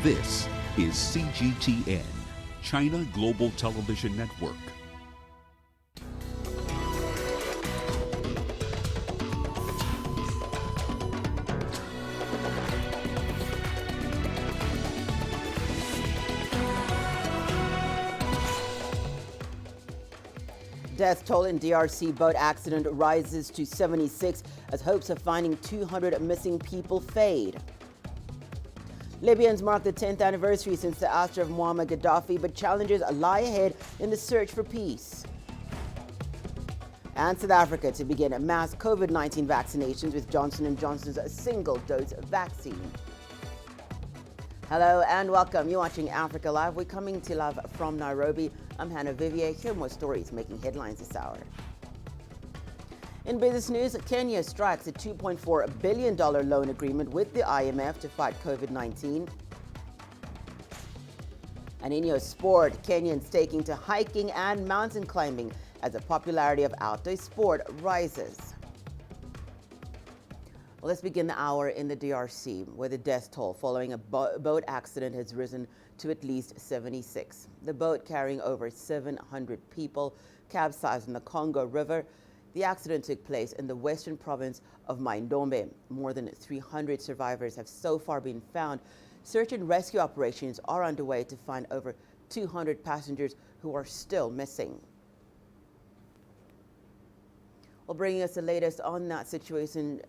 This is CGTN, China Global Television Network. Death toll in DRC boat accident rises to 76 as hopes of finding 200 missing people fade. Libyans mark the 10th anniversary since the ouster of Muammar Gaddafi, but challenges lie ahead in the search for peace. And South Africa to begin mass COVID-19 vaccinations with Johnson & Johnson's single-dose vaccine. Hello and welcome. You're watching Africa Live. We're coming to live from Nairobi. I'm Hannah Viviers. Here are more stories making headlines this hour. In business news, Kenya strikes a $2.4 billion loan agreement with the IMF to fight COVID-19. And in your sport, Kenyans taking to hiking and mountain climbing as the popularity of outdoor sport rises. Well, let's begin the hour in the DRC, where the death toll following a boat accident has risen to at least 76. The boat carrying over 700 people capsized in the Congo River. The accident took place in the western province of Mai-Ndombe. More than 300 survivors have so far been found. Search and rescue operations are underway to find over 200 passengers who are still missing. Well, bringing us the latest on that situation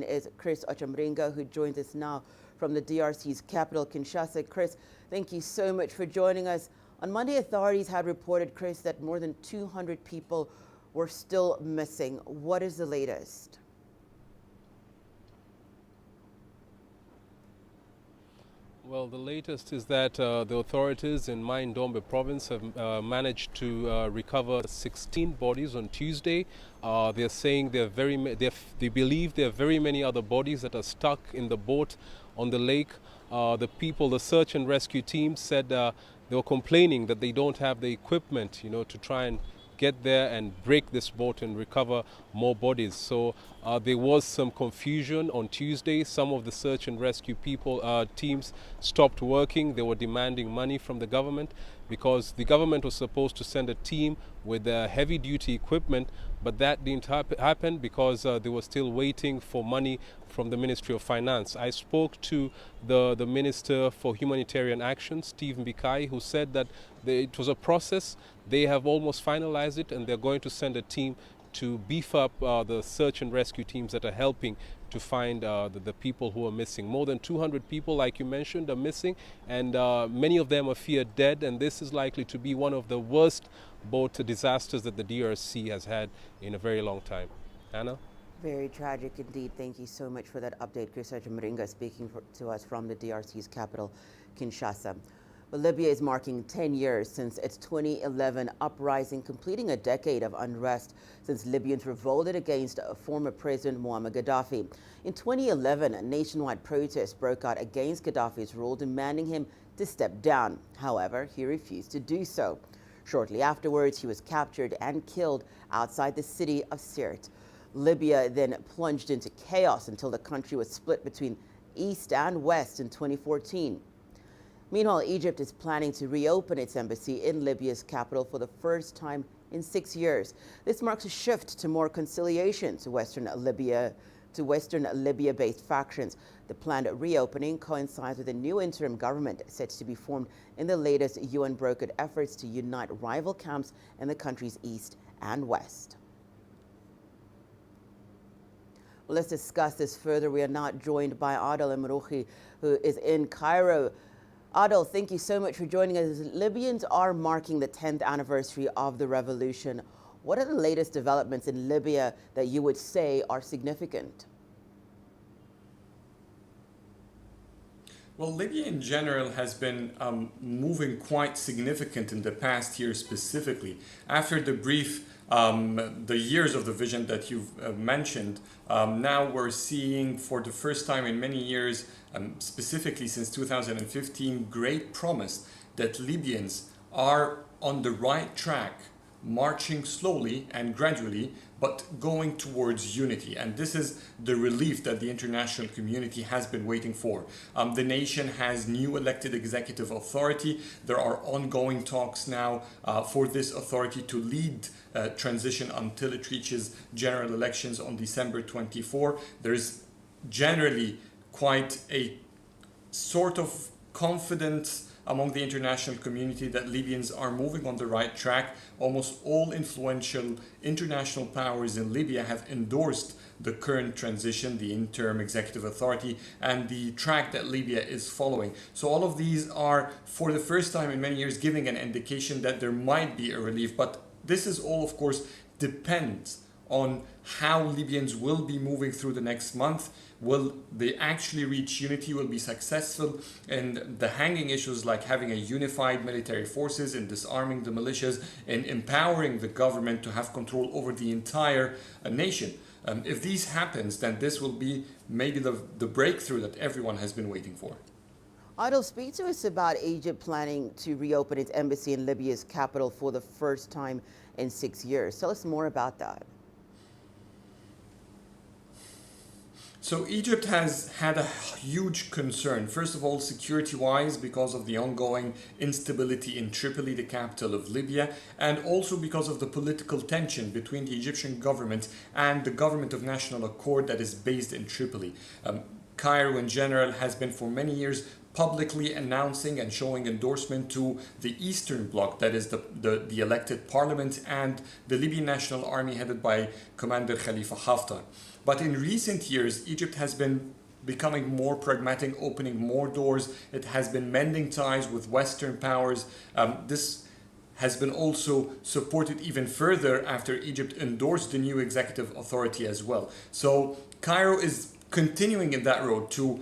is Chris Ochamringa, who joins us now from the DRC's capital, Kinshasa. Chris, thank you so much for joining us. On Monday, authorities had reported, Chris, that more than 200 people were still missing. What is the latest? Well, the latest is that the authorities in Mai-Ndombe province have managed to recover 16 bodies on Tuesday. They're saying they believe there are very many other bodies that are stuck in the boat on the lake. The search and rescue team said they were complaining that they don't have the equipment, to try and get there and break this boat and recover more bodies. So there was some confusion on Tuesday. Some of the search and rescue teams stopped working. They were demanding money from the government because the government was supposed to send a team with heavy duty equipment, but that didn't happen because they were still waiting for money from the Ministry of Finance. I spoke to the Minister for Humanitarian Action, Stephen Bikai, who said that it was a process. They have almost finalized it, and they're going to send a team to beef up the search and rescue teams that are helping to find the people who are missing. More than 200 people, like you mentioned, are missing, and many of them are feared dead, and this is likely to be one of the worst boat disasters that the DRC has had in a very long time. Hannah? Very tragic indeed. Thank you so much for that update. Chris Ochamringa speaking to us from the DRC's capital, Kinshasa. Well, Libya is marking 10 years since its 2011 uprising, completing a decade of unrest since Libyans revolted against former President Muammar Gaddafi. In 2011, nationwide protests broke out against Gaddafi's rule, demanding him to step down. However, he refused to do so. Shortly afterwards, he was captured and killed outside the city of Sirte. Libya then plunged into chaos until the country was split between east and west in 2014. Meanwhile, Egypt is planning to reopen its embassy in Libya's capital for the first time in 6 years. This marks a shift to more conciliation to Western Libya-based factions. The planned reopening coincides with a new interim government set to be formed in the latest UN-brokered efforts to unite rival camps in the country's east and west. Well, let's discuss this further. We are now joined by Adel Emrouhi, who is in Cairo. Adel, thank you so much for joining us. Libyans are marking the 10th anniversary of the revolution. What are the latest developments in Libya that you would say are significant? Well, Libya in general has been moving quite significant in the past year specifically. After the the years of the vision that you've mentioned, now we're seeing for the first time in many years, specifically since 2015, great promise that Libyans are on the right track marching slowly and gradually, but going towards unity. And this is the relief that the international community has been waiting for. The nation has new elected executive authority. There are ongoing talks now for this authority to lead transition until it reaches general elections on December 24. There's generally quite a sort of confidence among the international community that Libyans are moving on the right track. Almost all influential international powers in Libya have endorsed the current transition, the interim executive authority, and the track that Libya is following. So all of these are, for the first time in many years, giving an indication that there might be a relief. But this is all, of course, depends on how Libyans will be moving through the next month. Will they actually reach unity? Will be successful in the hanging issues like having a unified military forces, in disarming the militias, in empowering the government to have control over the entire nation? If this happens, then this will be maybe the breakthrough that everyone has been waiting for. Adil, speak to us about Egypt planning to reopen its embassy in Libya's capital for the first time in 6 years. Tell us more about that. So Egypt has had a huge concern, first of all, security-wise, because of the ongoing instability in Tripoli, the capital of Libya, and also because of the political tension between the Egyptian government and the government of national accord that is based in Tripoli. Cairo in general has been for many years publicly announcing and showing endorsement to the Eastern Bloc, that is the elected parliament, and the Libyan National Army headed by Commander Khalifa Haftar. But in recent years, Egypt has been becoming more pragmatic, opening more doors. It has been mending ties with Western powers. This has been also supported even further after Egypt endorsed the new executive authority as well. So Cairo is continuing in that road to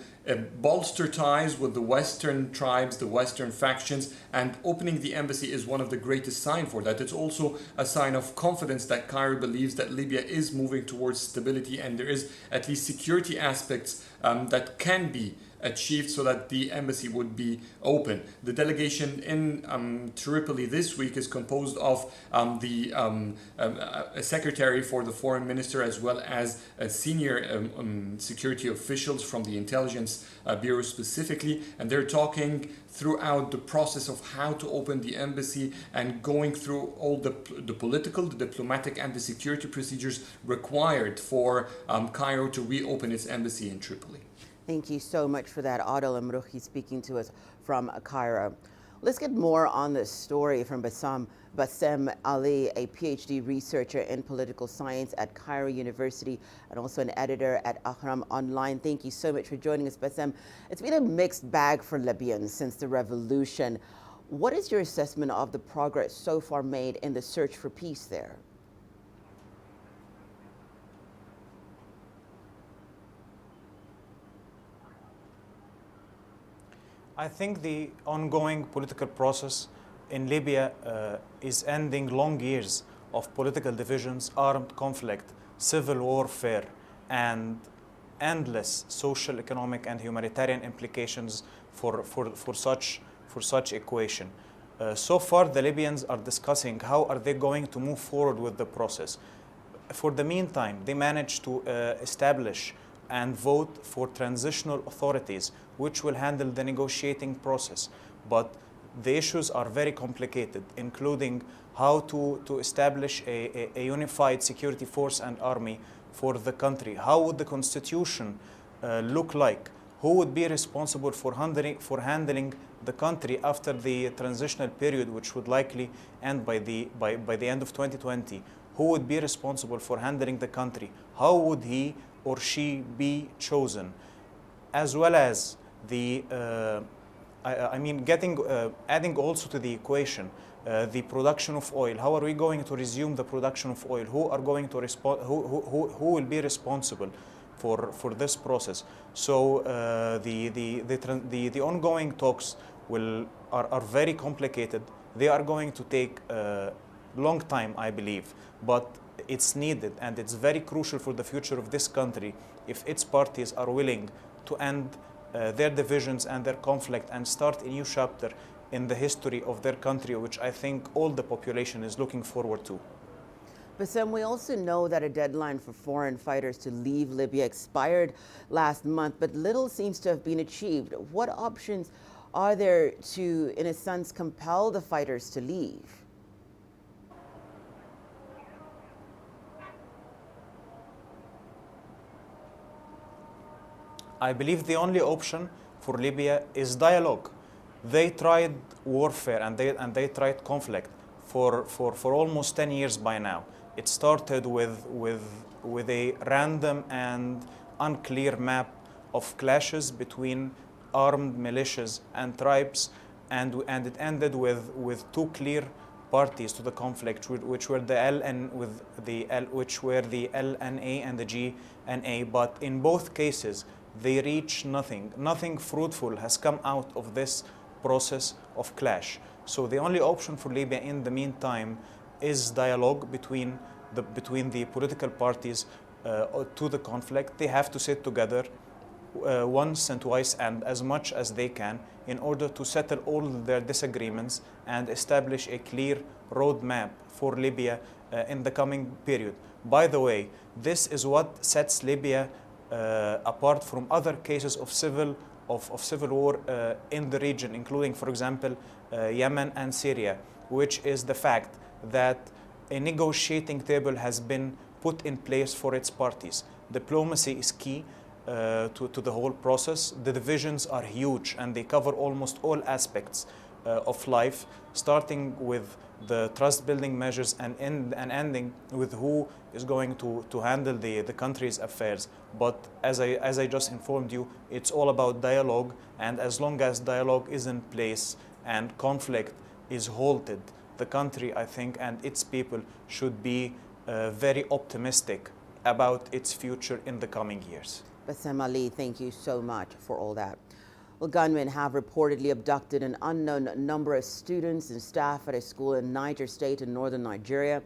bolster ties with the Western tribes, the Western factions, and opening the embassy is one of the greatest signs for that. It's also a sign of confidence that Cairo believes that Libya is moving towards stability, and there is at least security aspects that can be achieved so that the embassy would be open. The delegation in Tripoli this week is composed of a secretary for the foreign minister, as well as senior security officials from the intelligence bureau specifically, and they're talking throughout the process of how to open the embassy and going through all the political, the diplomatic, and the security procedures required for Cairo to reopen its embassy in Tripoli. Thank you so much for that. Adil Amrouhi speaking to us from Cairo. Let's get more on this story from Bassem Ali, a PhD researcher in political science at Cairo University and also an editor at Ahram Online. Thank you so much for joining us, Bassem. It's been a mixed bag for Libyans since the revolution. What is your assessment of the progress so far made in the search for peace there? I think the ongoing political process in Libya is ending long years of political divisions, armed conflict, civil warfare, and endless social, economic, and humanitarian implications for such equation. So far, the Libyans are discussing how are they going to move forward with the process. For the meantime, they managed to establish and vote for transitional authorities which will handle the negotiating process. But the issues are very complicated, including how to establish a unified security force and army for the country. How would the constitution look like? Who would be responsible for handling the country after the transitional period, which would likely end by the end of 2020? Who would be responsible for handling the country? How would he or she be chosen? As well as the, adding also to the equation the production of oil. How are we going to resume the production of oil? Who are going to who will be responsible for this process? So the ongoing talks are very complicated. They are going to take a long time, I believe, but it's needed, and it's very crucial for the future of this country if its parties are willing to end their divisions and their conflict and start a new chapter in the history of their country, which I think all the population is looking forward to. Bassem, we also know that a deadline for foreign fighters to leave Libya expired last month, but little seems to have been achieved. What options are there to, in a sense, compel the fighters to leave? I believe the only option for Libya is dialogue. They tried warfare and they tried conflict for almost 10 years by now. It started with a random and unclear map of clashes between armed militias and tribes, and it ended with two clear parties to the conflict, which were the LNA and the GNA. But in both cases, they reach nothing. Nothing fruitful has come out of this process of clash. So the only option for Libya in the meantime is dialogue between the political parties to the conflict. They have to sit together once and twice and as much as they can in order to settle all their disagreements and establish a clear roadmap for Libya in the coming period. By the way, this is what sets Libya apart from other cases of civil war in the region, including, for example, Yemen and Syria, which is the fact that a negotiating table has been put in place for its parties. Diplomacy is key to the whole process. The divisions are huge and they cover almost all aspects of life, starting with the trust-building measures and ending with who is going to handle the country's affairs. But as I just informed you, it's all about dialogue, and as long as dialogue is in place and conflict is halted, the country, I think, and its people should be very optimistic about its future in the coming years. Bassem Ali, thank you so much for all that. Well, gunmen have reportedly abducted an unknown number of students and staff at a school in Niger State in northern Nigeria.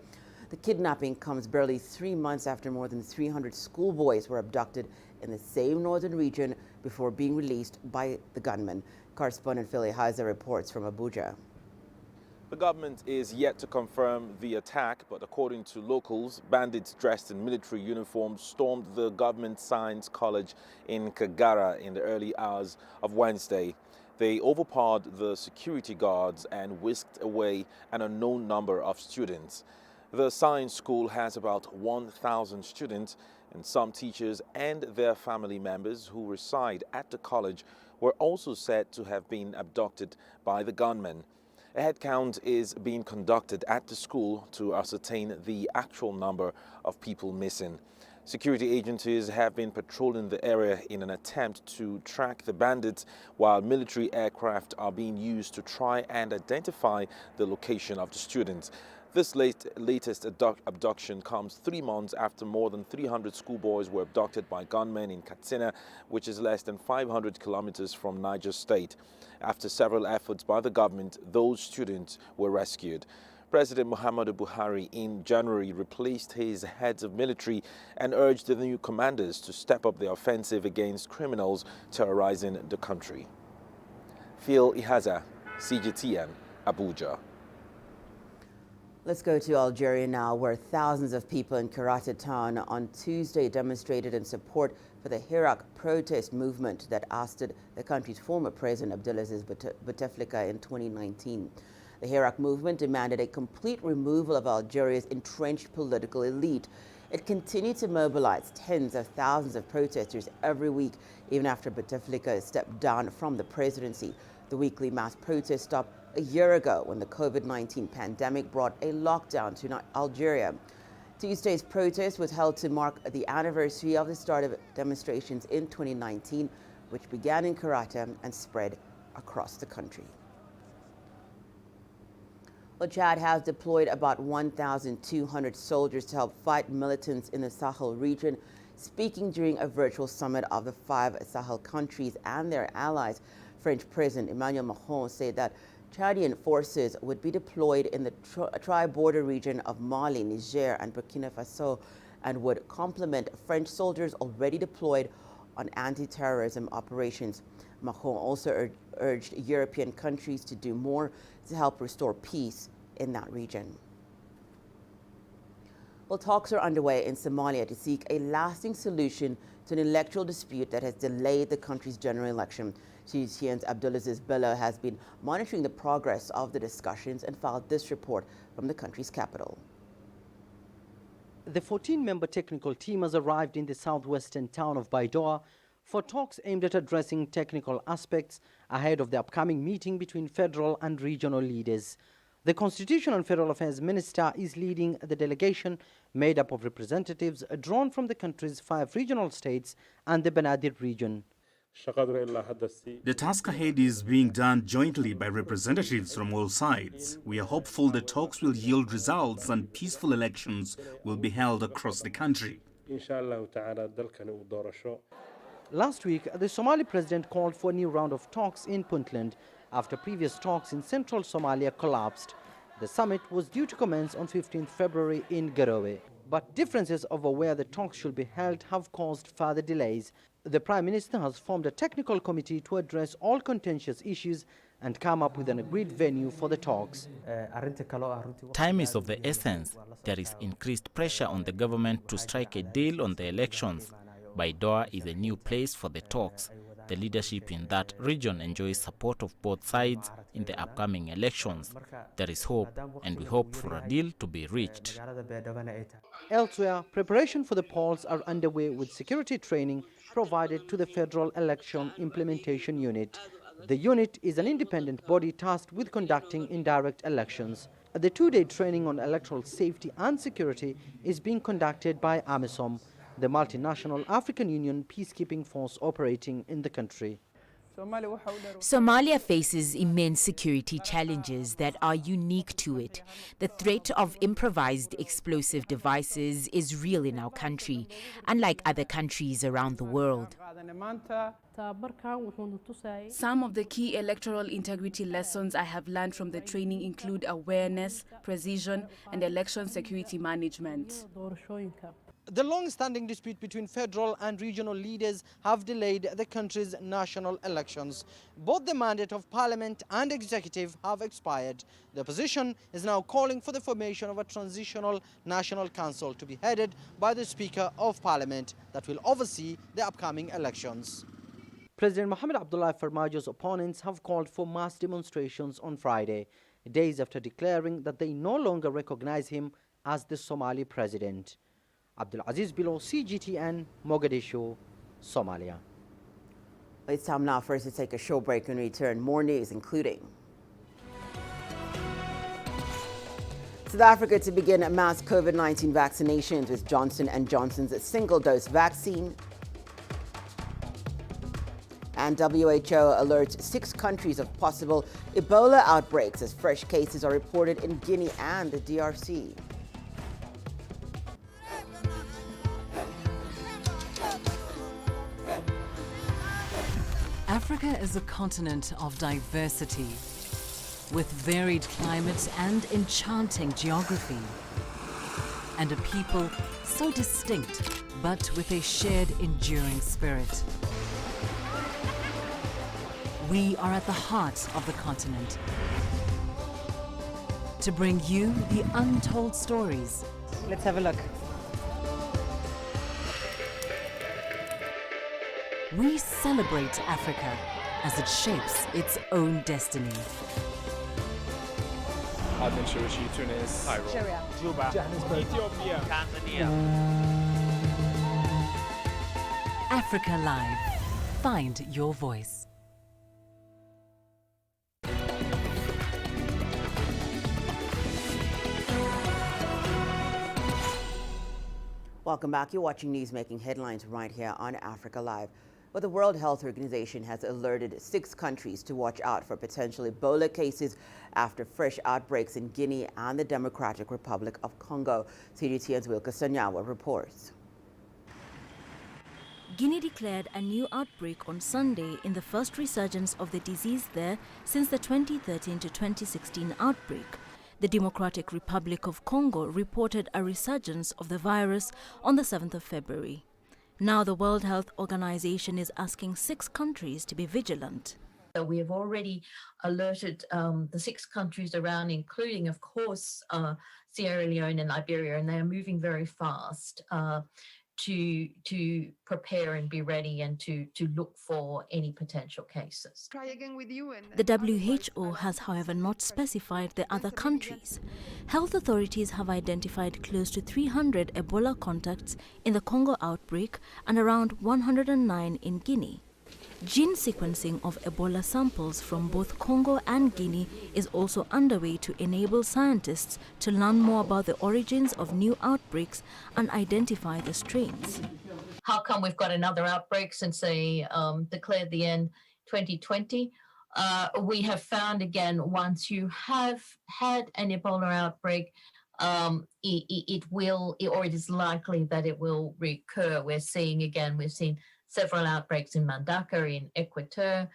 The kidnapping comes barely 3 months after more than 300 schoolboys were abducted in the same northern region before being released by the gunmen. Correspondent Phil Haza reports from Abuja. The government is yet to confirm the attack, but according to locals, bandits dressed in military uniforms stormed the government science college in Kagara in the early hours of Wednesday. They overpowered the security guards and whisked away an unknown number of students. The science school has about 1,000 students, and some teachers and their family members who reside at the college were also said to have been abducted by the gunmen. A head count is being conducted at the school to ascertain the actual number of people missing. Security agencies have been patrolling the area in an attempt to track the bandits, while military aircraft are being used to try and identify the location of the students. This latest abduction comes 3 months after more than 300 schoolboys were abducted by gunmen in Katsina, which is less than 500 kilometers from Niger State. After several efforts by the government, those students were rescued. President Muhammadu Buhari in January replaced his heads of military and urged the new commanders to step up their offensive against criminals terrorizing the country. Phil Ihaza, CGTN, Abuja. Let's go to Algeria now, where thousands of people in Karata town on Tuesday demonstrated in support for the Hirak protest movement that ousted the country's former president Abdelaziz Bouteflika in 2019. The Hirak movement demanded a complete removal of Algeria's entrenched political elite. It continued to mobilize tens of thousands of protesters every week, even after Bouteflika stepped down from the presidency. The weekly mass protest stopped a year ago when the COVID-19 pandemic brought a lockdown to Algeria. Tuesday's protest was held to mark the anniversary of the start of demonstrations in 2019, which began in Karata and spread across the country. Well, Chad has deployed about 1,200 soldiers to help fight militants in the Sahel region. Speaking during a virtual summit of the 5 Sahel countries and their allies, French President Emmanuel Macron said that Chadian forces would be deployed in the tri-border region of Mali, Niger, and Burkina Faso, and would complement French soldiers already deployed on anti-terrorism operations. Macron also urged European countries to do more to help restore peace in that region. Well, talks are underway in Somalia to seek a lasting solution to an electoral dispute that has delayed the country's general election. CGTN's Abdulaziz Bello has been monitoring the progress of the discussions and filed this report from the country's capital. The 14-member technical team has arrived in the southwestern town of Baidoa for talks aimed at addressing technical aspects ahead of the upcoming meeting between federal and regional leaders. The Constitutional and Federal Affairs Minister is leading the delegation made up of representatives drawn from the country's 5 regional states and the Benadir region. The task ahead is being done jointly by representatives from all sides. We are hopeful the talks will yield results and peaceful elections will be held across the country. Last week, the Somali president called for a new round of talks in Puntland after previous talks in central Somalia collapsed. The summit was due to commence on 15th February in Garowe. But differences over where the talks should be held have caused further delays. The Prime Minister has formed a technical committee to address all contentious issues and come up with an agreed venue for the talks. Time is of the essence. There is increased pressure on the government to strike a deal on the elections. Baidoa is a new place for the talks. The leadership in that region enjoys support of both sides in the upcoming elections. There is hope, and we hope for a deal to be reached. Elsewhere, preparation for the polls are underway with security training provided to the Federal Election Implementation Unit. The unit is an independent body tasked with conducting indirect elections. The 2-day training on electoral safety and security is being conducted by AMISOM, the multinational African Union peacekeeping force operating in the country. Somalia faces immense security challenges that are unique to it. The threat of improvised explosive devices is real in our country, unlike other countries around the world. Some of the key electoral integrity lessons I have learned from the training include awareness, precision, and election security management. The long-standing dispute between federal and regional leaders have delayed the country's national elections. Both the mandate of parliament and executive have expired. The opposition is now calling for the formation of a transitional national council to be headed by the Speaker of Parliament that will oversee the upcoming elections. President Mohamed Abdullahi Farmajo's opponents have called for mass demonstrations on Friday, days after declaring that they no longer recognize him as the Somali president. Abdulaziz Bello, CGTN, Mogadishu, Somalia. It's time now for us to take a short break and return. More news, including South Africa to begin mass COVID-19 vaccinations with Johnson & Johnson's single-dose vaccine. And WHO alerts 6 countries of possible Ebola outbreaks as fresh cases are reported in Guinea and the DRC. Africa is a continent of diversity, with varied climate and enchanting geography, and a people so distinct, but with a shared enduring spirit. We are at the heart of the continent to bring you the untold stories. Let's have a look. We celebrate Africa as it shapes its own destiny. Tunis, Cairo, Algeria, Juba, Johannesburg, Ethiopia, Tanzania. Africa Live. Find your voice. Welcome back. You're watching News Making Headlines right here on Africa Live. Well, the World Health Organization has alerted 6 countries to watch out for potential Ebola cases after fresh outbreaks in Guinea and the Democratic Republic of Congo. CGTN's Wilka Sanyawa reports. Guinea declared a new outbreak on Sunday in the first resurgence of the disease there since the 2013 to 2016 outbreak. The Democratic Republic of Congo reported a resurgence of the virus on the 7th of February. Now the World Health Organization is asking 6 countries to be vigilant. So we have already alerted the 6 countries around, including, of course, Sierra Leone and Liberia, and they are moving very fast to prepare and be ready and to look for any potential cases. The WHO has, however, not specified the other countries. Health authorities have identified close to 300 Ebola contacts in the Congo outbreak and around 109 in Guinea. Gene sequencing of Ebola samples from both Congo and Guinea is also underway to enable scientists to learn more about the origins of new outbreaks and identify the strains. How come we've got another outbreak since they declared the end 2020? We have found, again, once you have had an Ebola outbreak, it is likely that it will recur. We've seen several outbreaks in Mandaka, in Equateur.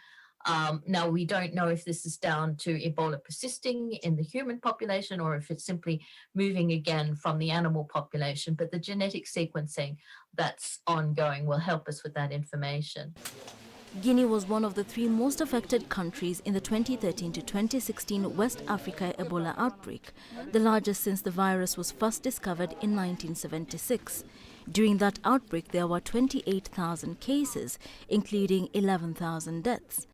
Now, we don't know if this is down to Ebola persisting in the human population or if it's simply moving again from the animal population, but the genetic sequencing that's ongoing will help us with that information. Guinea was one of the 3 most affected countries in the 2013 to 2016 West Africa Ebola outbreak, the largest since the virus was first discovered in 1976. During that outbreak, there were 28,000 cases, including 11,000 deaths.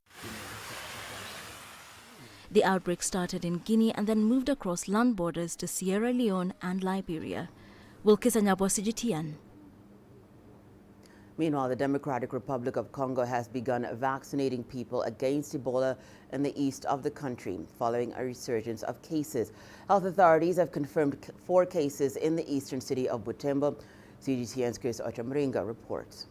The outbreak started in Guinea and then moved across land borders to Sierra Leone and Liberia. Wilkis Anyabwa, CGTN. Meanwhile, the Democratic Republic of Congo has begun vaccinating people against Ebola in the east of the country following a resurgence of cases. Health authorities have confirmed 4 cases in the eastern city of Butembo. CGTN's Chris Ochamringa reports.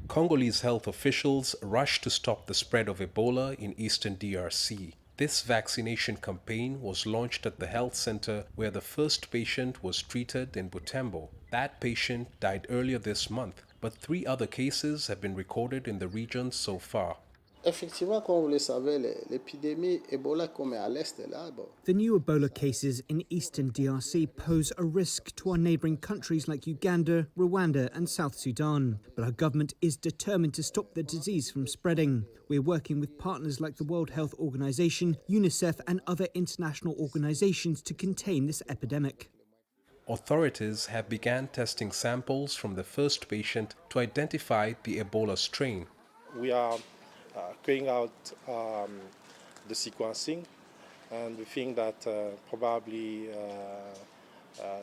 Congolese health officials rushed to stop the spread of Ebola in eastern DRC. This vaccination campaign was launched at the health center where the first patient was treated in Butembo. That patient died earlier this month, but 3 other cases have been recorded in the region so far. Effectivement, comme vous le savez, l'épidémie Ebola comme à l'est de là. The new Ebola cases in eastern DRC pose a risk to our neighbouring countries like Uganda, Rwanda and South Sudan. But our government is determined to stop the disease from spreading. We're working with partners like the World Health Organization, UNICEF and other international organizations to contain this epidemic. Authorities have begun testing samples from the first patient to identify the Ebola strain. We are carrying out the sequencing, and we think that probably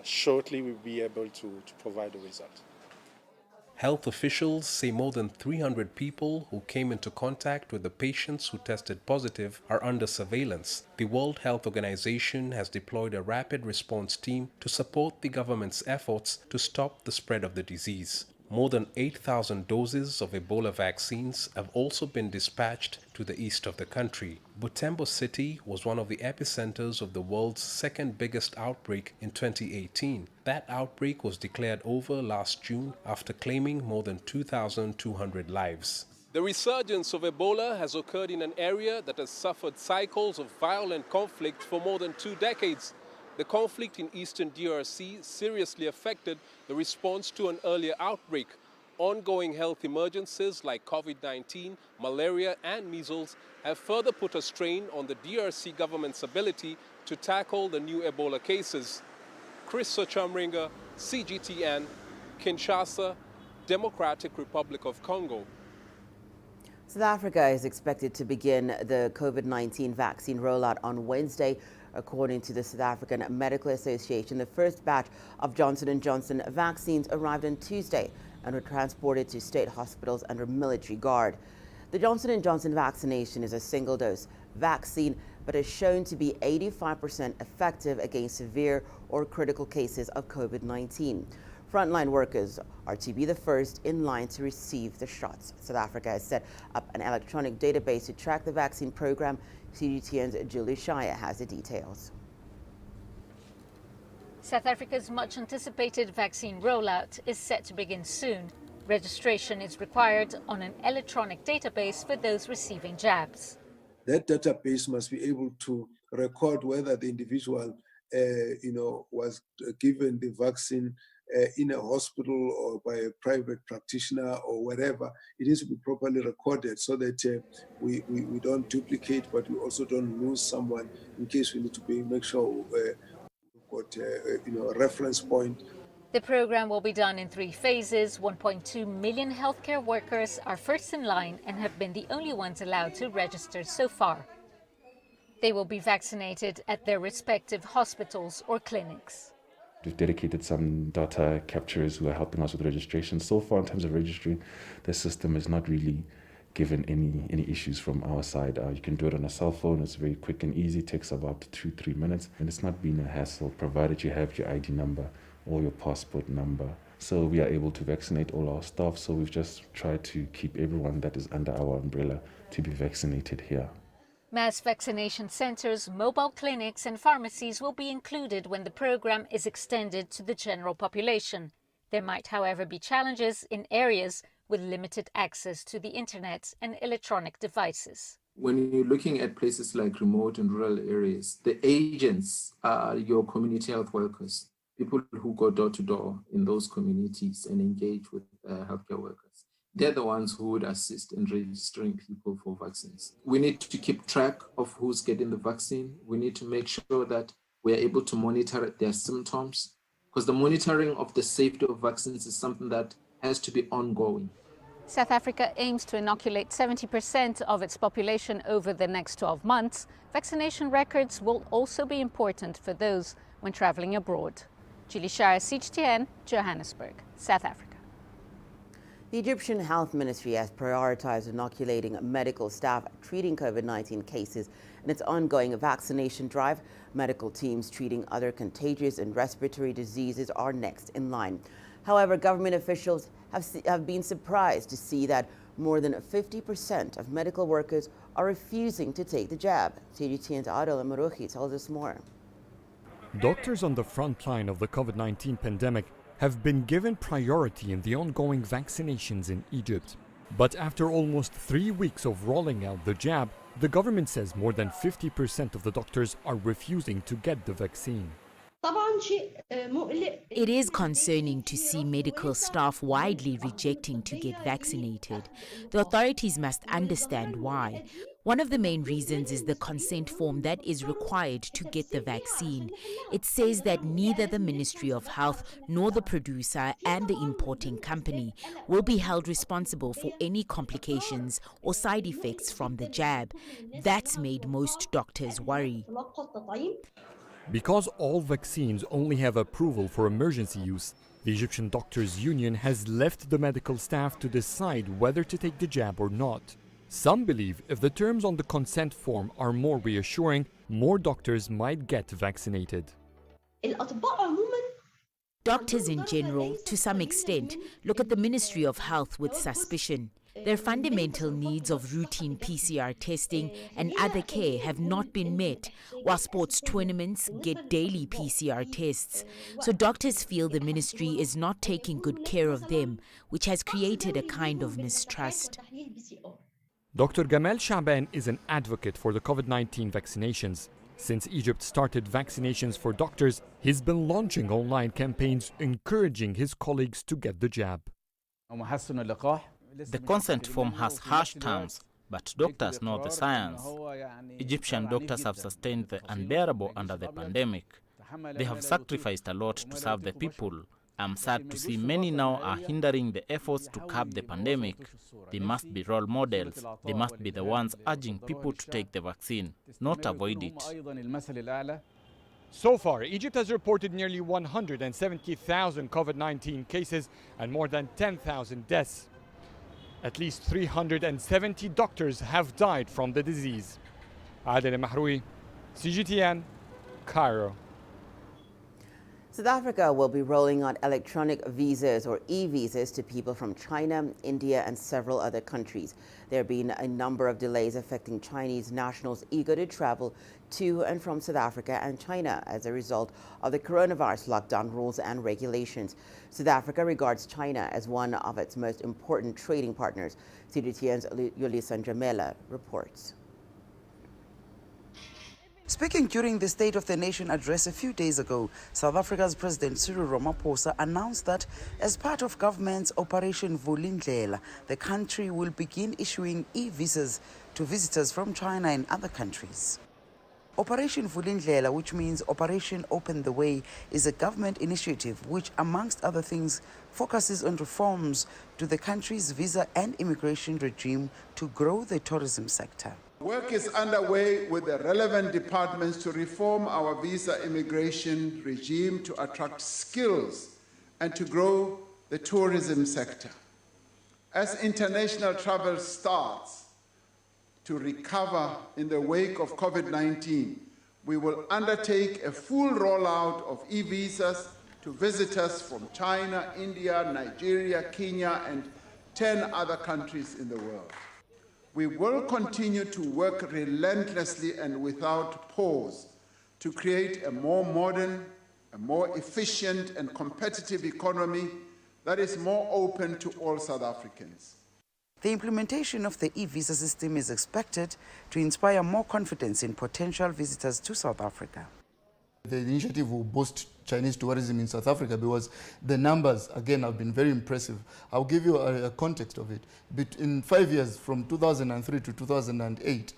shortly we'll be able to provide the result. Health officials say more than 300 people who came into contact with the patients who tested positive are under surveillance. The World Health Organization has deployed a rapid response team to support the government's efforts to stop the spread of the disease. More than 8,000 doses of Ebola vaccines have also been dispatched to the east of the country. Butembo City was one of the epicenters of the world's 2nd biggest outbreak in 2018. That outbreak was declared over last June after claiming more than 2,200 lives. The resurgence of Ebola has occurred in an area that has suffered cycles of violent conflict for more than 2 decades. The conflict in eastern DRC seriously affected the response to an earlier outbreak. Ongoing health emergencies like COVID-19, malaria and measles have further put a strain on the DRC government's ability to tackle the new Ebola cases. Chris Ochamringa, CGTN, Kinshasa, Democratic Republic of Congo. South Africa is expected to begin the COVID-19 vaccine rollout on Wednesday. According to the South African Medical Association, the first batch of Johnson & Johnson vaccines arrived on Tuesday and were transported to state hospitals under military guard. The Johnson & Johnson vaccination is a single-dose vaccine, but is shown to be 85% effective against severe or critical cases of COVID-19. Frontline workers are to be the first in line to receive the shots. South Africa has set up an electronic database to track the vaccine program. CGTN's Julie Shire has the details. South Africa's much-anticipated vaccine rollout is set to begin soon. Registration is required on an electronic database for those receiving jabs. That database must be able to record whether the individual was given the vaccine in a hospital or by a private practitioner or wherever, it needs to be properly recorded so that we don't duplicate, but we also don't lose someone in case we need to make sure we've got a reference point. The program will be done in 3 phases. 1.2 million healthcare workers are first in line and have been the only ones allowed to register so far. They will be vaccinated at their respective hospitals or clinics. We've dedicated some data capturers who are helping us with registration. So far, in terms of registering, the system is not really given any issues from our side. You can do it on a cell phone. It's very quick and easy. It takes about 2-3 minutes. And it's not been a hassle, provided you have your ID number or your passport number. So we are able to vaccinate all our staff. So we've just tried to keep everyone that is under our umbrella to be vaccinated here. Mass vaccination centers, mobile clinics and pharmacies will be included when the program is extended to the general population. There might, however, be challenges in areas with limited access to the internet and electronic devices. When you're looking at places like remote and rural areas, the agents are your community health workers, people who go door to door in those communities and engage with healthcare workers. They're the ones who would assist in registering people for vaccines. We need to keep track of who's getting the vaccine. We need to make sure that we're able to monitor their symptoms, because the monitoring of the safety of vaccines is something that has to be ongoing. South Africa aims to inoculate 70% of its population over the next 12 months. Vaccination records will also be important for those when traveling abroad. Julie Shire, CGTN, Johannesburg, South Africa. The Egyptian Health Ministry has prioritized inoculating medical staff treating COVID-19 cases in its ongoing vaccination drive. Medical teams treating other contagious and respiratory diseases are next in line. However, government officials have been surprised to see that more than 50% of medical workers are refusing to take the jab. CGTN's Adel Amaruchi tells us more. Doctors on the front line of the COVID-19 pandemic have been given priority in the ongoing vaccinations in Egypt. But after almost 3 weeks of rolling out the jab, the government says more than 50% of the doctors are refusing to get the vaccine. It is concerning to see medical staff widely rejecting to get vaccinated. The authorities must understand why. One of the main reasons is the consent form that is required to get the vaccine. It says that neither the Ministry of Health nor the producer and the importing company will be held responsible for any complications or side effects from the jab. That's made most doctors worry. Because all vaccines only have approval for emergency use, the Egyptian Doctors Union has left the medical staff to decide whether to take the jab or not. Some believe if the terms on the consent form are more reassuring, more doctors might get vaccinated. Doctors in general, to some extent, look at the Ministry of Health with suspicion. Their fundamental needs of routine PCR testing and other care have not been met, while sports tournaments get daily PCR tests. So doctors feel the ministry is not taking good care of them, which has created a kind of mistrust. Dr. Gamal Shaban is an advocate for the COVID-19 vaccinations. Since Egypt started vaccinations for doctors, he's been launching online campaigns encouraging his colleagues to get the jab. The consent form has harsh terms, but doctors know the science. Egyptian doctors have sustained the unbearable under the pandemic. They have sacrificed a lot to serve the people. I'm sad to see many now are hindering the efforts to curb the pandemic. They must be role models. They must be the ones urging people to take the vaccine, not avoid it. So far, Egypt has reported nearly 170,000 COVID-19 cases and more than 10,000 deaths. At least 370 doctors have died from the disease. Adel Mahroui, CGTN, Cairo. South Africa will be rolling out electronic visas or e-visas to people from China, India and several other countries. There have been a number of delays affecting Chinese nationals eager to travel to and from South Africa and China as a result of the coronavirus lockdown rules and regulations. South Africa regards China as one of its most important trading partners. CGTN's Yolisa Njamela reports. Speaking during the State of the Nation address a few days ago, South Africa's President Cyril Ramaphosa announced that as part of government's Operation Vulindlela, the country will begin issuing e-visas to visitors from China and other countries. Operation Vulindlela, which means Operation Open the Way, is a government initiative which, amongst other things, focuses on reforms to the country's visa and immigration regime to grow the tourism sector. Work is underway with the relevant departments to reform our visa immigration regime to attract skills and to grow the tourism sector. As international travel starts to recover in the wake of COVID-19, we will undertake a full rollout of e-visas to visitors from China, India, Nigeria, Kenya, and 10 other countries in the world. We will continue to work relentlessly and without pause to create a more modern, a more efficient and competitive economy that is more open to all South Africans. The implementation of the e-visa system is expected to inspire more confidence in potential visitors to South Africa. The initiative will boost Chinese tourism in South Africa because the numbers, again, have been very impressive. I'll give you a context of it. In 5 years, from 2003 to 2008,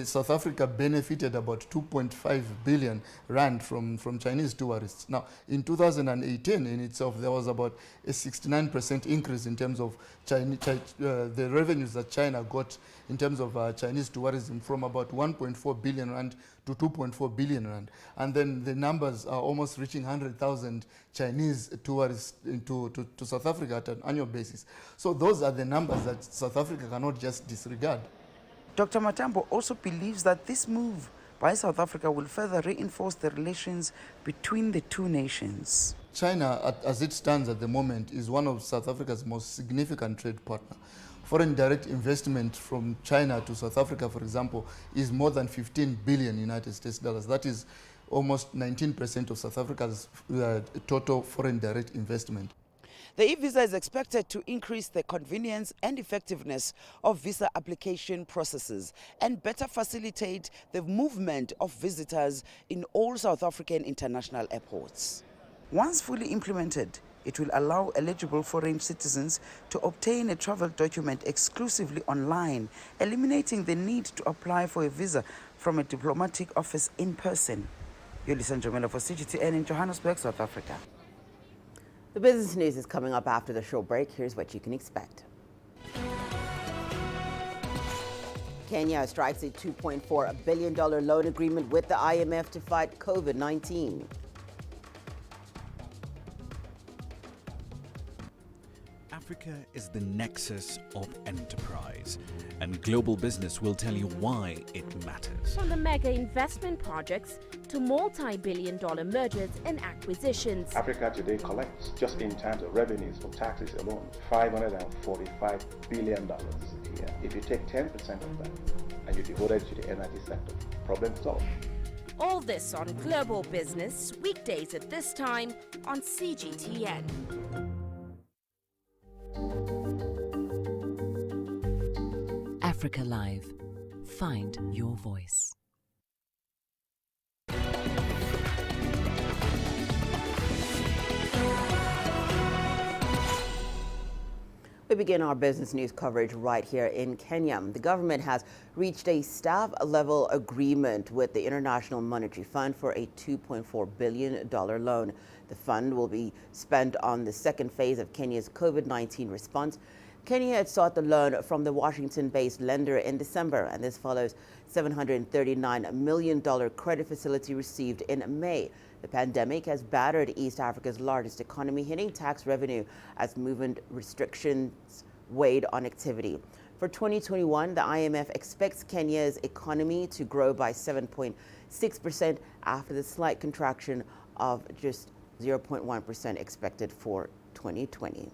South Africa benefited about 2.5 billion rand from Chinese tourists. Now, in 2018 in itself, there was about a 69% increase in terms of the revenues that China got in terms of Chinese tourism, from about 1.4 billion rand to 2.4 billion rand. And then the numbers are almost reaching 100,000 Chinese tourists to South Africa at an annual basis. So those are the numbers that South Africa cannot just disregard. Dr. Matambo also believes that this move by South Africa will further reinforce the relations between the two nations. China, as it stands at the moment, is one of South Africa's most significant trade partners. Foreign direct investment from China to South Africa, for example, is more than 15 billion United States dollars. That is almost 19% of South Africa's total foreign direct investment. The e-visa is expected to increase the convenience and effectiveness of visa application processes and better facilitate the movement of visitors in all South African international airports. Once fully implemented, it will allow eligible foreign citizens to obtain a travel document exclusively online, eliminating the need to apply for a visa from a diplomatic office in person. Yolisa Njomela for CGTN in Johannesburg, South Africa. The business news is coming up after the short break. Here's what you can expect. Kenya strikes a $2.4 billion loan agreement with the IMF to fight COVID-19. Africa is the nexus of enterprise, and global business will tell you why it matters. From the mega investment projects to multi-billion-dollar mergers and acquisitions. Africa today collects, just in terms of revenues from taxes alone, $545 billion a year. If you take 10% of that and you devote it to the energy sector, problem solved. All this on Global Business, weekdays at this time on CGTN. Africa Live. Find your voice. We begin our business news coverage right here in Kenya. The government has reached a staff-level agreement with the International Monetary Fund for a $2.4 billion loan. The fund will be spent on the second phase of Kenya's COVID-19 response. Kenya had sought the loan from the Washington-based lender in December, and this follows $739 million credit facility received in May. The pandemic has battered East Africa's largest economy, hitting tax revenue as movement restrictions weighed on activity. For 2021, the IMF expects Kenya's economy to grow by 7.6% after the slight contraction of just 0.1% expected for 2020.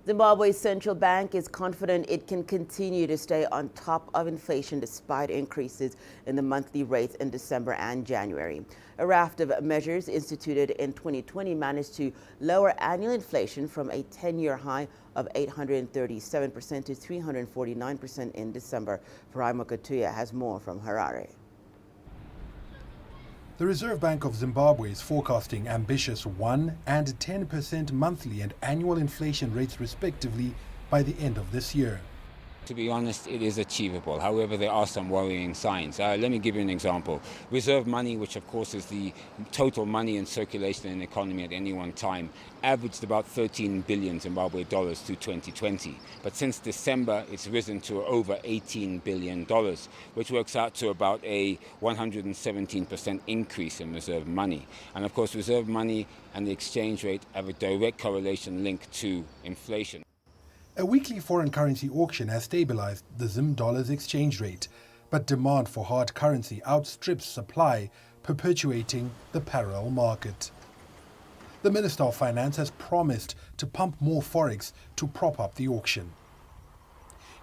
Zimbabwe's central bank is confident it can continue to stay on top of inflation despite increases in the monthly rates in December and January. A raft of measures instituted in 2020 managed to lower annual inflation from a 10-year high of 837% to 349% in December. Paraimo Katuya has more from Harare. The Reserve Bank of Zimbabwe is forecasting ambitious 1% and 10% monthly and annual inflation rates respectively by the end of this year. To be honest, it is achievable. However, there are some worrying signs. Let me give you an example. Reserve money, which of course is the total money in circulation in the economy at any one time, averaged about 13 billion Zimbabwe dollars through 2020. But since December, it's risen to over $18 billion, which works out to about a 117% increase in reserve money. And of course, reserve money and the exchange rate have a direct correlation linked to inflation. A weekly foreign currency auction has stabilized the Zim dollar's exchange rate, but demand for hard currency outstrips supply, perpetuating the parallel market. The Minister of Finance has promised to pump more forex to prop up the auction.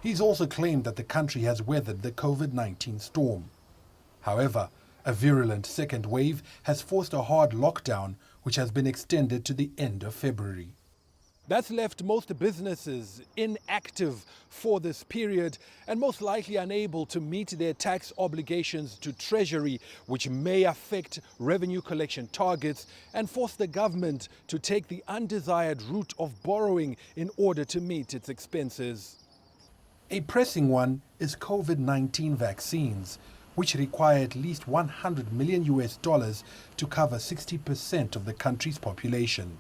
He's also claimed that the country has weathered the COVID-19 storm. However, a virulent second wave has forced a hard lockdown, which has been extended to the end of February. That's left most businesses inactive for this period and most likely unable to meet their tax obligations to Treasury, which may affect revenue collection targets and force the government to take the undesired route of borrowing in order to meet its expenses. A pressing one is COVID-19 vaccines, which require at least $100 million to cover 60% of the country's population.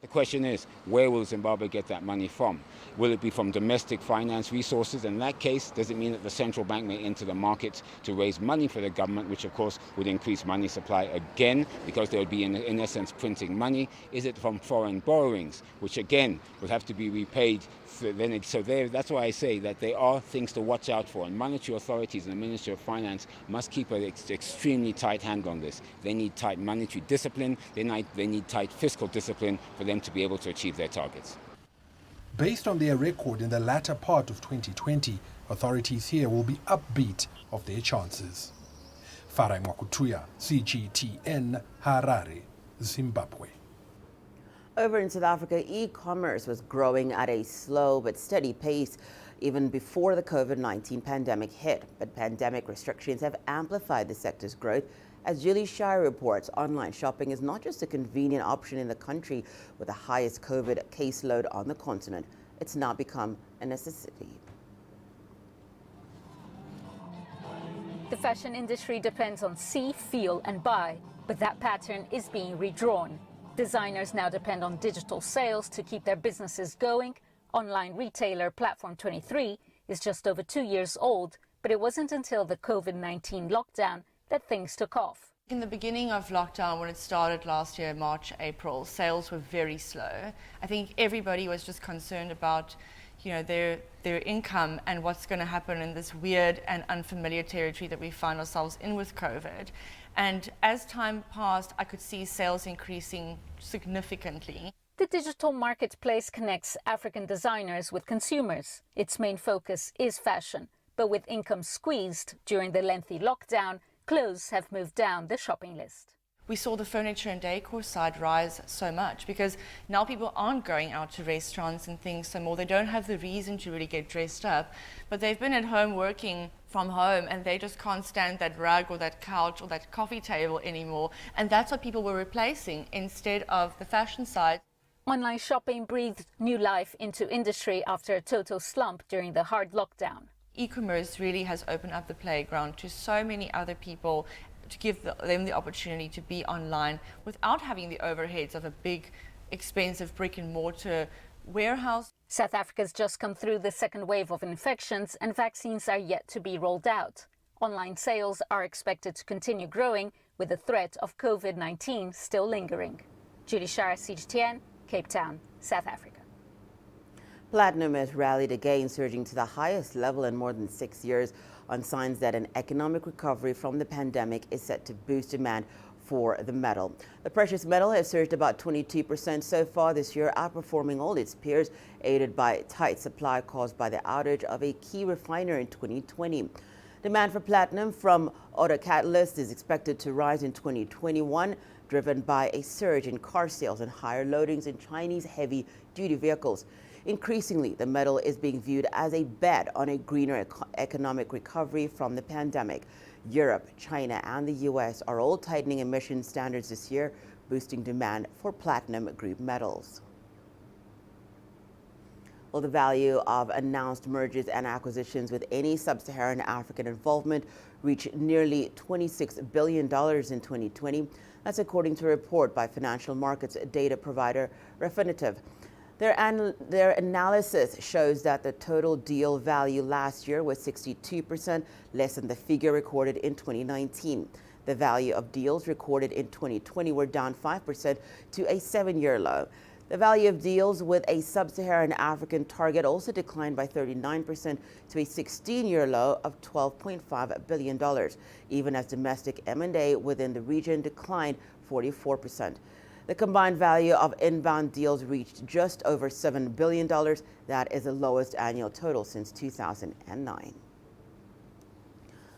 The question is, where will Zimbabwe get that money from? Will it be from domestic finance resources? In that case, does it mean that the central bank may enter the market to raise money for the government, which of course would increase money supply again, because they would be in essence printing money? Is it from foreign borrowings, which again would have to be repaid? That's why I say that there are things to watch out for, and monetary authorities and the Ministry of Finance must keep an extremely tight hand on this. They need tight monetary discipline, they need tight fiscal discipline for them to be able to achieve their targets. Based on their record in the latter part of 2020, authorities here will be upbeat of their chances. Paraimo Katuya, CGTN, Harare, Zimbabwe. Over in South Africa, e-commerce was growing at a slow but steady pace even before the COVID-19 pandemic hit. But pandemic restrictions have amplified the sector's growth. As Julie Shire reports, online shopping is not just a convenient option in the country with the highest COVID caseload on the continent. It's now become a necessity. The fashion industry depends on see, feel and buy, but that pattern is being redrawn. Designers now depend on digital sales to keep their businesses going. Online retailer Platform 23 is just over 2 years old, but it wasn't until the COVID-19 lockdown that things took off. In the beginning of lockdown, when it started last year, March, April, sales were very slow. I think everybody was just concerned about, their income and what's going to happen in this weird and unfamiliar territory that we find ourselves in with COVID. And as time passed, I could see sales increasing significantly. The digital marketplace connects African designers with consumers. Its main focus is fashion, but with income squeezed during the lengthy lockdown, clothes have moved down the shopping list. We saw the furniture and decor side rise so much because now people aren't going out to restaurants and things so more. They don't have the reason to really get dressed up, but they've been at home working from home and they just can't stand that rug or that couch or that coffee table anymore. And that's what people were replacing instead of the fashion side. Online shopping breathed new life into industry after a total slump during the hard lockdown. E-commerce really has opened up the playground to so many other people to give them the opportunity to be online without having the overheads of a big, expensive brick and mortar warehouse. South Africa's just come through the second wave of infections and vaccines are yet to be rolled out. Online sales are expected to continue growing with the threat of COVID-19 still lingering. Julie Shire, CGTN, Cape Town, South Africa. Platinum has rallied again, surging to the highest level in more than 6 years on signs that an economic recovery from the pandemic is set to boost demand for the metal. The precious metal has surged about 22% so far this year, outperforming all its peers, aided by tight supply caused by the outage of a key refiner in 2020. Demand for platinum from auto catalysts is expected to rise in 2021, driven by a surge in car sales and higher loadings in Chinese heavy-duty vehicles. Increasingly, the metal is being viewed as a bet on a greener economic recovery from the pandemic. Europe, China, and the U.S. are all tightening emission standards this year, boosting demand for platinum group metals. Well, the value of announced mergers and acquisitions with any sub-Saharan African involvement reached nearly $26 billion in 2020. That's according to a report by financial markets data provider Refinitiv. Their analysis shows that the total deal value last year was 62% less than the figure recorded in 2019. The value of deals recorded in 2020 were down 5% to a 7-year low. The value of deals with a sub-Saharan African target also declined by 39% to a 16-year low of $12.5 billion, even as domestic M&A within the region declined 44%. The combined value of inbound deals reached just over $7 billion. That is the lowest annual total since 2009.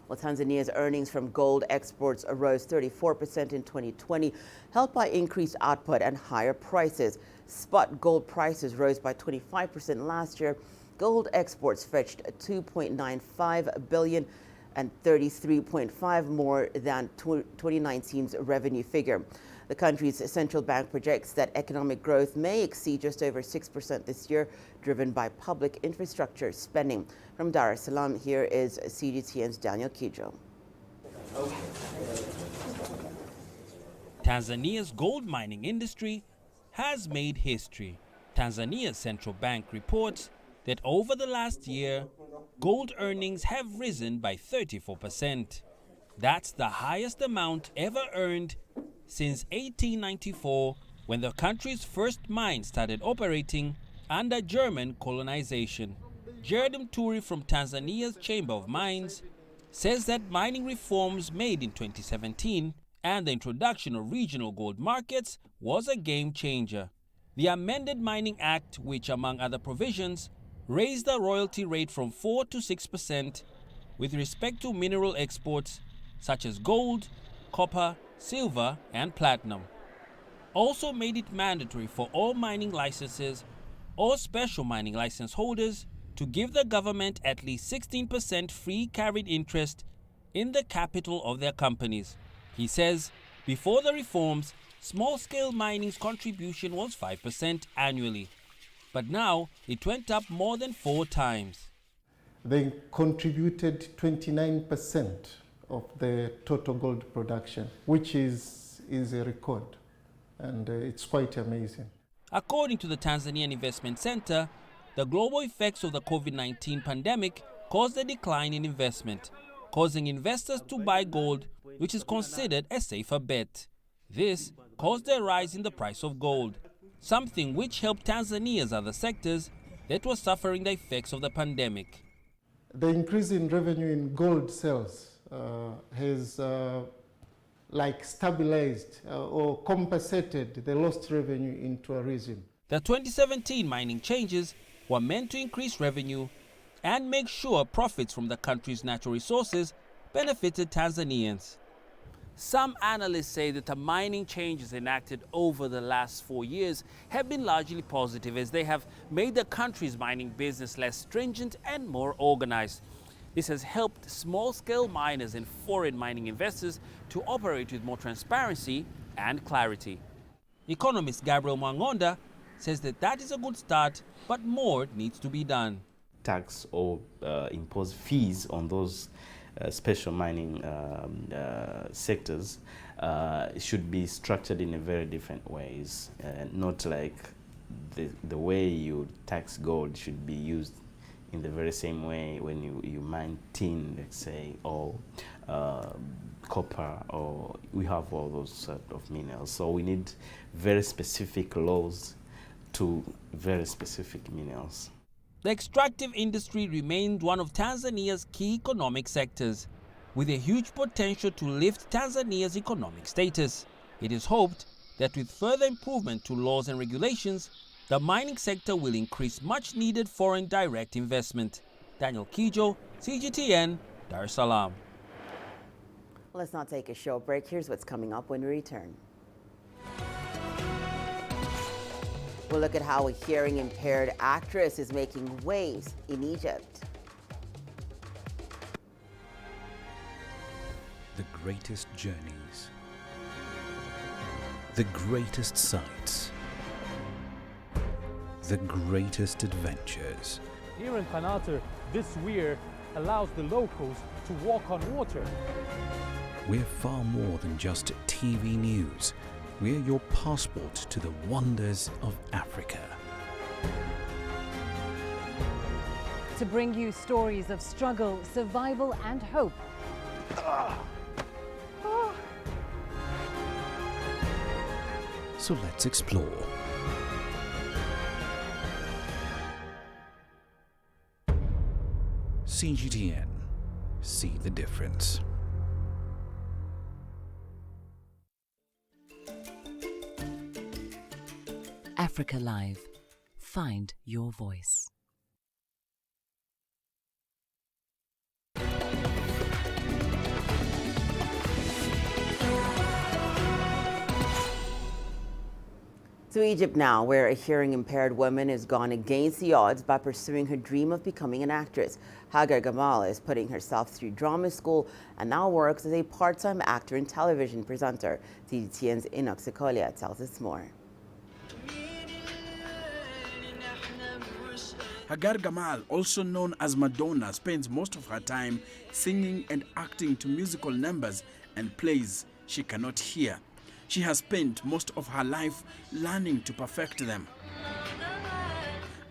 Well, Tanzania's earnings from gold exports rose 34% in 2020, helped by increased output and higher prices. Spot gold prices rose by 25% last year. Gold exports fetched $2.95 billion and 33.5 more than 2019's revenue figure. The country's central bank projects that economic growth may exceed just over 6% this year, driven by public infrastructure spending. From Dar es Salaam, here is CGTN's Daniel Kijo. Tanzania's gold mining industry has made history. Tanzania's central bank reports that over the last year, gold earnings have risen by 34%. That's the highest amount ever earned since 1894, when the country's first mine started operating under German colonization. Jerdim Turi from Tanzania's Chamber of Mines says that mining reforms made in 2017 and the introduction of regional gold markets was a game changer. The amended Mining Act, which among other provisions, raised the royalty rate from 4 to 6% with respect to mineral exports such as gold, copper, silver, and platinum. Also made it mandatory for all mining licenses or special mining license holders to give the government at least 16% free carried interest in the capital of their companies. He says before the reforms, small-scale mining's contribution was 5% annually, but now it went up more than 4 times. They contributed 29% of the total gold production, which is a record, and it's quite amazing. According to the Tanzanian Investment Center, the global effects of the COVID-19 pandemic caused a decline in investment, causing investors to buy gold, which is considered a safer bet. This caused a rise in the price of gold, something which helped Tanzania's other sectors that were suffering the effects of the pandemic. The increase in revenue in gold sales has stabilized or compensated the lost revenue in tourism. The 2017 mining changes were meant to increase revenue and make sure profits from the country's natural resources benefited Tanzanians. Some analysts say that the mining changes enacted over the last 4 years have been largely positive, as they have made the country's mining business less stringent and more organized. This has helped small-scale miners and foreign mining investors to operate with more transparency and clarity. Economist Gabriel Mwangonda says that is a good start, but more needs to be done. Tax or impose fees on those special mining sectors should be structured in a very different ways, not like the way you tax gold should be used in the very same way when you mine tin, let's say, or copper, or we have all those sort of minerals. So we need very specific laws to very specific minerals. The extractive industry remained one of Tanzania's key economic sectors. with a huge potential to lift Tanzania's economic status. It is hoped that with further improvement to laws and regulations, the mining sector will increase much needed foreign direct investment. Daniel Kijo, CGTN, Dar es Salaam. Let's not take a short break. Here's what's coming up when we return. We'll look at how a hearing-impaired actress is making waves in Egypt. The greatest journeys, the greatest sights, the greatest adventures. Here in Qanater, this weir allows the locals to walk on water. We're far more than just TV news. We're your passport to the wonders of Africa. To bring you stories of struggle, survival and hope. So let's explore. CGTN. See the difference. Africa Live. Find your voice. To Egypt now, where a hearing-impaired woman has gone against the odds by pursuing her dream of becoming an actress. Hagar Gamal is putting herself through drama school and now works as a part-time actor and television presenter. CGTN's Enoch Sekolia tells us more. Hagar Gamal, also known as Madonna, spends most of her time singing and acting to musical numbers and plays she cannot hear. She has spent most of her life learning to perfect them.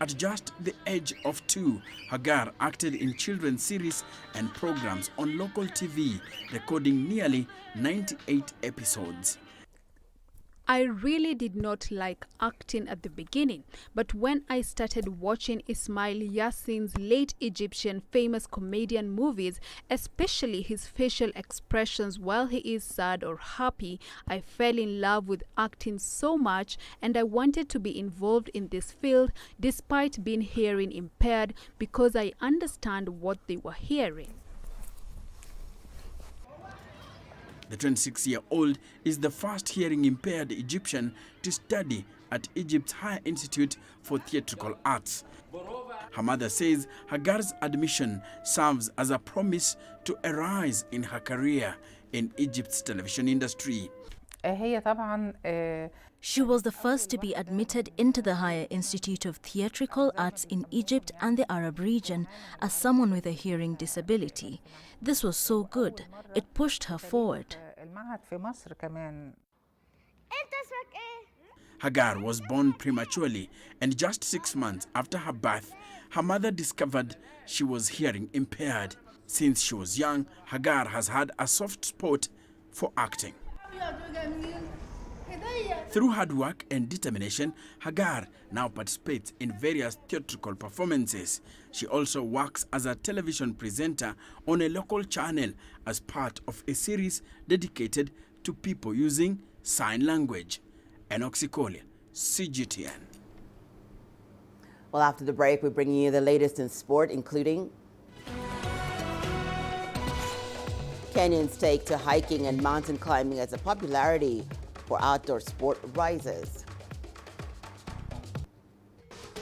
At just the age of 2, Hagar acted in children's series and programs on local TV, recording nearly 98 episodes. I really did not like acting at the beginning, but when I started watching Ismail Yassin's late Egyptian famous comedian movies, especially his facial expressions while he is sad or happy, I fell in love with acting so much and I wanted to be involved in this field despite being hearing impaired because I understand what they were hearing. The 26-year-old is the first hearing-impaired Egyptian to study at Egypt's Higher Institute for Theatrical Arts. Her mother says Hagar's admission serves as a promise to a rise in her career in Egypt's television industry. She was the first to be admitted into the Higher Institute of Theatrical Arts in Egypt and the Arab region as someone with a hearing disability. This was so good. It pushed her forward. Hagar was born prematurely, and just 6 months after her birth, her mother discovered she was hearing impaired. Since she was young, Hagar has had a soft spot for acting. Through hard work and determination, Hagar now participates in various theatrical performances. She also works as a television presenter on a local channel as part of a series dedicated to people using sign language. Enoch Sekolia, CGTN. Well, after the break, we're bringing you the latest in sport, including Kenyans take to hiking and mountain climbing as the popularity for outdoor sport rises.